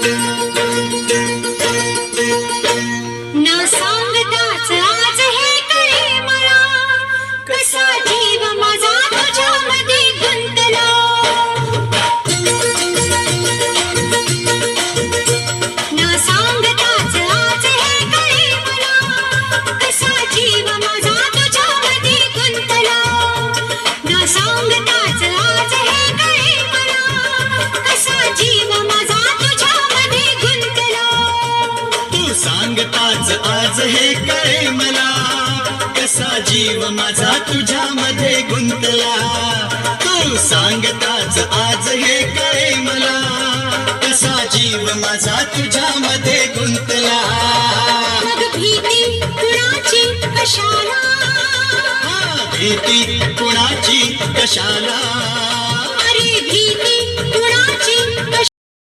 न सांगताच आज हे कळे मला, कसा जीव माझा तुझ्यामध्ये गुंतला. न सांगताच आज हे कळे मला, कसा जीव माझा तुझ्यामध्ये गुंतला. न सांगताच आज हे कळे मला, कसा जीव माझा तुझ्यामध्ये गुंतला. तू सांगताच आज हे कळे मला, कसा जीव माझा तुझ्यामध्ये गुंतला. तू सांगताच आज हे कळे मला, कसा जीव माझा तुझ्यामध्ये गुंतला. मग भीती कुणाची कशाला, भीती कुणाची कशाला, अरे भीती